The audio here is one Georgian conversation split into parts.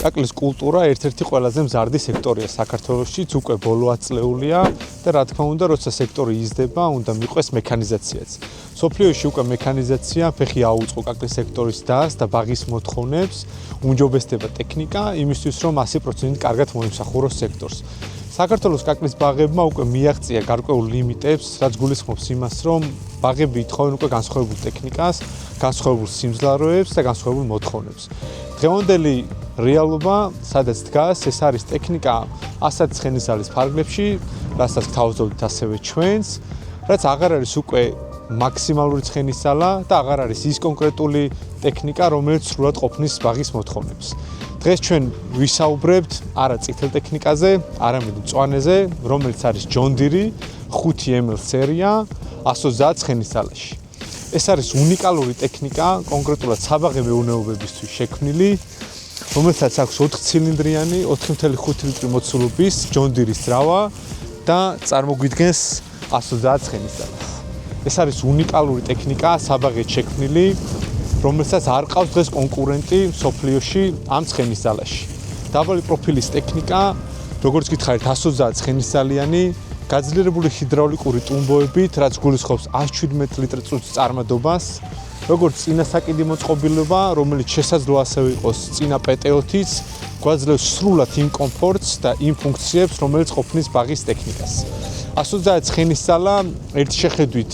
კაკლის კულტურა ერთ-ერთი ყველაზე მზარდი სექტორია საქართველოშიც, უკვე ბოლო 10 წლეულია და რა თქმა უნდა, როცა სექტორი იზრდება, უნდა მიყვეს მექანიზაციაც. სოფლიოში უკვე მექანიზაცია ფეხი აუწყო კაკლის სექტორის დას და ბაღის მოთხოვნებს, უმჯობესდება ტექნიკა იმისთვის, რომ 100% კარგად მოიმსახუროს სექტორს. საქართველოს კაკლის ბაღებმა უკვე მიაღწია გარკვეულ ლიმიტებს, რაც გულისხმობს იმას, რომ ბაღები ითხოვენ უკვე განსხვავებულ ტექნიკას, განსხვავებულ სიმძლავრეებს და განსხვავებულ მოთხოვნებს. დღევანდელი რეალობა, სადაც დგას, ეს არის ტექნიკა ასად ცხენისძალის ფარგლებში, რასაც გთავაზობთ ასევე ჩვენს, რაც აღარ არის უკვე მაქსიმალური ცხენისძალა და აღარ არის ის კონკრეტული ტექნიკა, რომელიც სრულად ყოფნის ბაღის მოთხოვნებს. დღეს ჩვენ ვისაუბრებთ არა წითელ ტექნიკაზე, არამედ მწვანეზე, რომელიც არის John Deere 5ml სერია 130 ცხენისძალაში. ეს არის უნიკალური ტექნიკა, კონკრეტულად საბაღე მეურნეობებისთვის შექმნილი, რომელსაც აქვს 4 ცილინდრიანი 4.5 ლიტრი მოცულობის John Deere-ის ძრავა და წარმოგვიდგენს 130 ცხენისძალას. ეს არის უნიკალური ტექნიკა, საბაღეთ შექმნილი, რომელსაც არ ყავს დღეს კონკურენტი სოფლიოში ამ ცხენისძალაში. დაბალი პროფილის ტექნიკა, როგორც გითხარით, 130 ცხენისძალიანი, გაძლიერებული ჰიდრაულიკური ტუმბოებით, რაც გულისხმობს 117 ლიტრ წუთის წარმადობას, როგორც წინა საკიდი მოწყობილობა, რომელიც შესაძლოა ასევე იყოს წინა პეტეოთიც, გვაძლევს სრულად იმ კომფორტს და იმ ფუნქციებს, რომელიც ყოფნის ბაღის ტექნიკას. 130 ცხენისძალა ერთი შეხედვით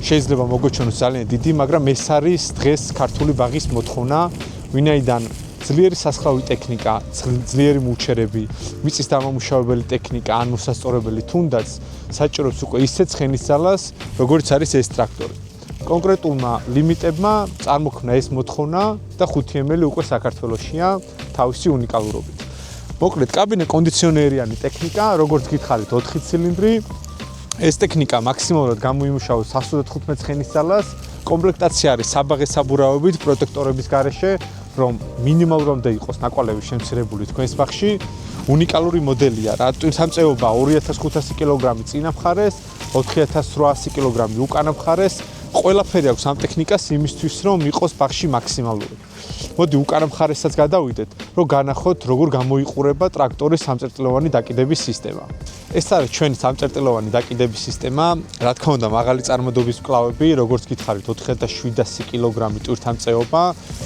შეიძლება მოგოჩვენოს ძალიან დიდი, მაგრამ ეს არის დღეს ქართული ბაღის მოთხოვნა, ვინაიდან ძლიერი სასხლავი ტექნიკა, ძლიერი მუჩერები, მიწის დამამუშავებელი ტექნიკა, ან მოსასწორებელი თუნდაც საჭიროებს უკვე ისეთ ცხენისძალას, როგორც არის ეს ტრაქტორი. კონკრეტულმა ლიმიტებმა წარმოქმნა ეს მოთხოვნა და 5ml უკვე საქართველოშია თავისი უნიკალურობით. მოკლედ, კაბინე კონდიციონერიანი ტექნიკა, როგორც გითხარით, 4 ცილინდრი. ეს ტექნიკა მაქსიმალურად გამოიმუშავოს 115 ცხენისძალას. კომპლექტაცია არის საბაღე საბურავებით, პროტექტორების გარეშე, რომ მინიმალურამდე იყოს ნაკვალევი შემცირებული თქვენს ბაღში. უნიკალური მოდელია, რა თვისამწეობა 2500 კილოგრამი წინა მხარეს, 4800 კილოგრამი უკანა მხარეს. ყველაფერი აქვს ამ ტექნიკას იმისთვის, რომ იყოს ბაღში მაქსიმალური. მოდი უკანა მხარესაც გადავიდეთ, რომ განახოთ, როგორ გამოიყურება ტრაქტორის სამწერტილოვანი დაკიდების სისტემა. ეს არის ჩვენი სამწერტილოვანი დაკიდების სისტემა, რა თქმა უნდა, მაღალი წარმოდობის მკლავები, როგორც გითხარით, 4700 კილოგრამი ტვირთამწეობა.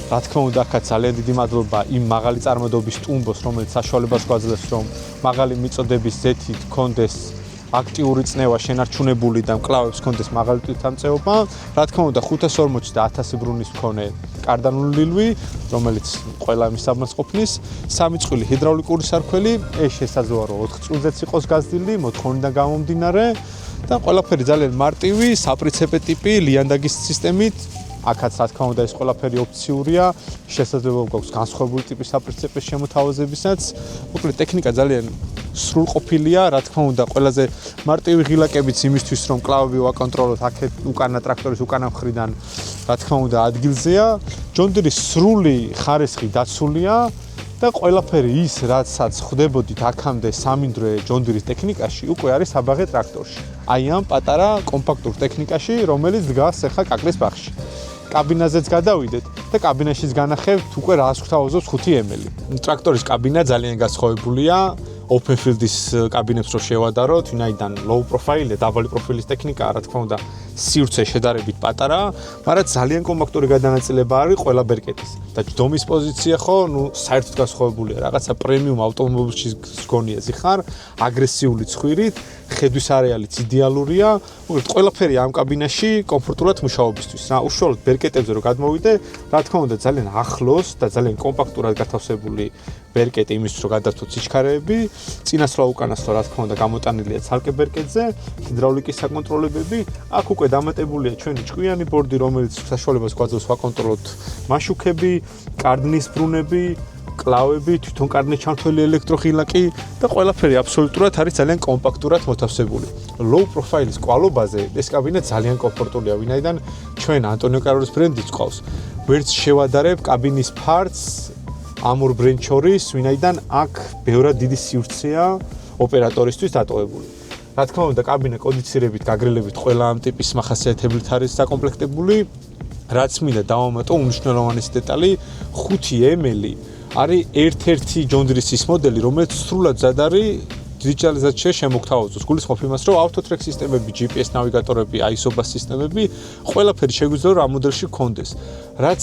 რა თქმა უნდა, აქაც ძალიან დიდი მადლობა იმ მაღალი წარმოდობის ტუმბოს, რომელიც საშუალებას გვაძლევს, რომ მაღალი მიწოდების ზეთით კონდეს აქტიური წნევა შენარჩუნებული და მკლავებს კონდეს მაღალი თვითამწეობა. რა თქმა უნდა 540 და 1000 ბრუნის მქონე კარდანული ლილვი, რომელიც ყველა მისაბმას ყოფნის, 3 წყვილი ჰიდრაულიკური სარქველი, ეს შესაძლოა რომ 4 წვილზეც იყოს გაზრდილი, მოთხოვნიდან გამომდინარე და ყველაფერი ძალიან მარტივი, საპრიცეპე ტიპი, ლიანდაგის სისტემით. აქაც რა თქმა უნდა ეს ყველაფერი ოფციურია, შესაძლოა გვაქვს განსხვავებული ტიპის საპრიცეპეს შემოთავაზებისაც. მოკლედ ტექნიკა ძალიან სრულყოფილია, რა თქმა უნდა, ყველაზე მარტივი ღილაკებიც იმისთვის, რომ მკლავები ვაკონტროლოთ აქეთ უკანა ტრაქტორის უკანა მხრიდან, რა თქმა უნდა, ადგილზეა. John Deere-ის სრული ხარისხი დაცულია და ყველაფერი ის, რაცაც ხვდებოდით აქამდე სამინდვრე John Deere-ის ტექნიკაში, უკვე არის საბაღე ტრაქტორში. აი ამ პატარა კომპაქტურ ტექნიკაში, რომელიც დგას ახლა კაკლის ბაღში. კაბინაზეც გადავიდეთ და კაბინაშიც განახევთ უკვე რას გვთავაზობს 5ml. ტრაქტორის კაბინა ძალიან განსხვავებულია. Open field-ის კაბინებს რო შევადაროთ, ვინაიდან low profile, დაბალი პროფილის ტექნიკა, რა თქმა უნდა, სივრცე შედარებით პატარა, მაგრამ ძალიან კომპაქტური გადანაწილება არის ყველა ბერკეტის. და ჯდომის პოზიცია ხო, საერთოდ განსხვავებულია, რაღაცა პრემიუმ ავტომობილში გონიაზე ხარ, აგრესიული ცხვირით, ხედვის არეალიც იდეალურია, მოკლედ ყველაფერი ამ კაბინაში კომფორტულად მუშაობისთვის. რა უშუალოდ ბერკეტებზე რო გადმოვიდე, რა თქმა უნდა, ძალიან ახლოს და ძალიან კომპაქტურად გათავსებული ბერკეტი იმისთვის რომ გადართოთ სიჩქარეები, წინასვლა უკანასვლა რა თქმა უნდა გამოტანილია ცალკე ბერკეტზე, ჰიდრაულიკის საკონტროლებები, აქ უკვე დამატებულია ჩვენი ჭკვიანი ბორდი, რომელიც საშუალებას გვაძლევს ვაკონტროლოთ მაშუქები, კარდნის ბრუნები, კლავები, თვითონ კარდნის ჩამთველი ელექტროხილაკი და ყველაფერი აბსოლუტურად არის ძალიან კომპაქტურად მოთავსებული. Low profile-ის კვალობაზე ეს კაბინე ძალიან კომფორტულია, ვინაიდან ჩვენ ანტონიო კაროლის ბრენდიც ყავს. ვერც შევადარებ კაბინის ფარტს ამ ორ ბრენდს შორის, ვინაიდან აქ ბევრად დიდი სივრცეა ოპერატორისთვის დატოვებული. რა თქმა უნდა, კაბინა კონდიცირებით, გაგრილებით ყველა ამ ტიპის მახასიათებლით არის საკომპლექტებული. რაც მინდა დავამატო უმნიშვნელოვანესი დეტალი 5ml არის ერთ-ერთი John Deere-ის ის მოდელი, რომელიც სრულად მზად არის დიჯიტალიზაციაში შემოგთავაზოს. გულისხმობ იმას, რომ AutoTrack სისტემები, GPS ნავიგატორები, ISO-ბას სისტემები, ყველაფერი შეგვიძლია რომ ამ მოდელში გქონდეს. რაც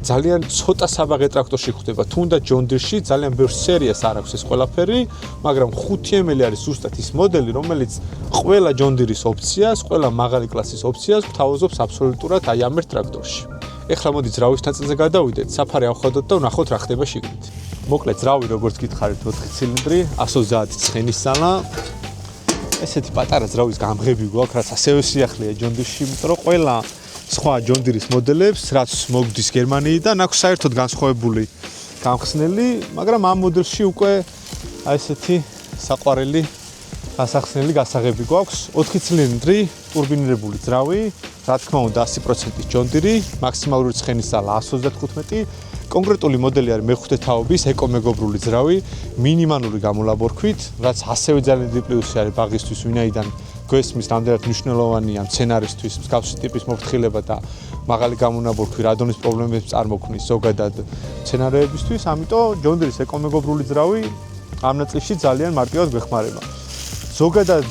ძალიან ცოტა საბაღე ტრაქტორში ხდება. თუნდაც John Deere-ში ძალიან ბევრ სერიას არ აქვს ეს ყველაფერი, მაგრამ 5 არის ზუსტად ის მოდელი, რომელიც ყველა John Deere-ის ოპციას, ყველა მაღალი კლასის ოპციას გთავაზობს აბსოლუტურად აი ამ ერთ ტრაქტორში. ეხლა მოდი ძრავის ნაწილზე გადავიდეთ, საფარი ავხადოთ და ვნახოთ რა ხდება შიგნით. მოკლედ ძრავი როგორც გითხარით 4 ცილინდრი, 130 ცხენის ძალა. ესეთი პატარა ძრავის გამღები გვაქვს, რაც ასევე სიახლეა John Deere-ში, იმიტომ რომ ყველა სხვა John Deere-ის მოდელებს, რაც მოგდის გერმანიიდან, აქვს საერთოდ განსხვავებული გამხსნელი, მაგრამ ამ მოდელში უკვე აი ესეთი საყვარელი გასახსნელი გასაღები გვაქვს. 4 ცილინდრი, ტურბინირებული ძრავი, რა თქმა უნდა 100% John Deere, მაქსიმალური ცხენის ძალა 135. კონკრეტული მოდელი არის მეხუთე თაობის ეკომეგობრული ძრავი, მინიმალური გამოლაბორქვით, რაც ასევე ძალიან დიდი პლუსი არის ბაღისთვის, ვინაიდან გვესმის რამდენად მნიშვნელოვანია მცენარისთვის მსგავსი ტიპის მოფრთხილება და მაღალი გამონაბორქვი რადონის პრობლემებს წარმოქმნის ზოგადად მცენარეებისთვის, ამიტომ John Deere-ის ეკომეგობრული ძრავი ამ ნაწილში ძალიან მარტივად გვეხმარება. ზოგადად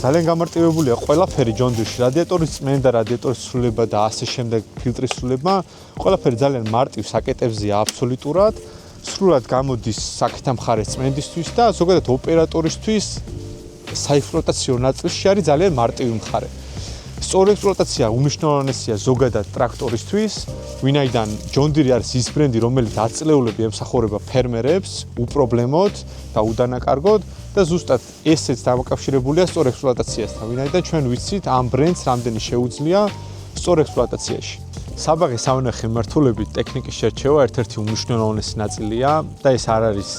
ძალიან გამარტივებულია ყველაფერი John Deere-ში, რადიატორის წმენდა, რადიატორის ცვლილება და ასე შემდეგ ფილტრის ცვლილება, ყველაფერი ძალიან მარტივ საკეტებზეა აბსოლუტურად, სრულად გამოდის საკეთა მხარეს წმენდისთვის და ზოგადად ოპერატორისთვის საექსპლუატაციო ნაწილში არის ძალიან მარტივი მხარე. სწორი ექსპლუატაცია უმნიშვნელოვანესია ზოგადად ტრაქტორისთვის, ვინაიდან John Deere არის ის ბრენდი, რომელიც აწლეულები ემსახურება ფერმერებს უპრობლემოდ და უდანაკარგოდ და ზუსტად ესეც დამაკავშირებულია სწორ ექსპლუატაციასთან, ვინაიდან ჩვენ ვიცით ამ ბრენდს რამდენი შეუძლია სწორ ექსპლუატაციაში. საბაღე სამონახე მიმართულებით ტექნიკის შერჩევა ერთ-ერთი უმნიშვნელოვანესი ნაწილია და ეს არ არის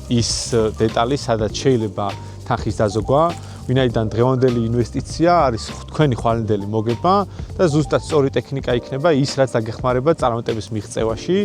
ის დეტალი, სადაც შეიძლება თანხის დაზოგვა, ვინაიდან დღევანდელი ინვესტიცია არის თქვენი ხვალინდელი მოგება და ზუსტად სწორი ტექნიკა იქნება ის, რაც დაგეხმარება წარმატების მიღწევაში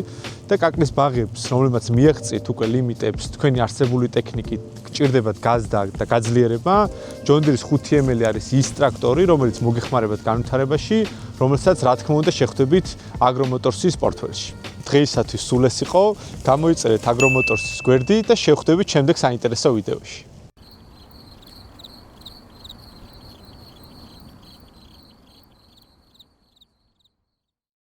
და კაკლის ბაღებს, რომლებმაც მიაღწიეთ უკვე ლიმიტებს, თქვენი არსებული ტექნიკით გჭირდებათ გაზრდა და გაძლიერება. John Deere-ის 5 არის ის ტრაქტორი, რომელიც მოგეხმარებათ განვითარებაში, რომელსაც რა თქმა უნდა შეხვდებით Agromotors-ის პორტფელში. დღეისათვის სულ ეს იყო, გამოიწერეთ Agromotors-ის გვერდი და შევხვდებით შემდეგ საინტერესო ვიდეოში.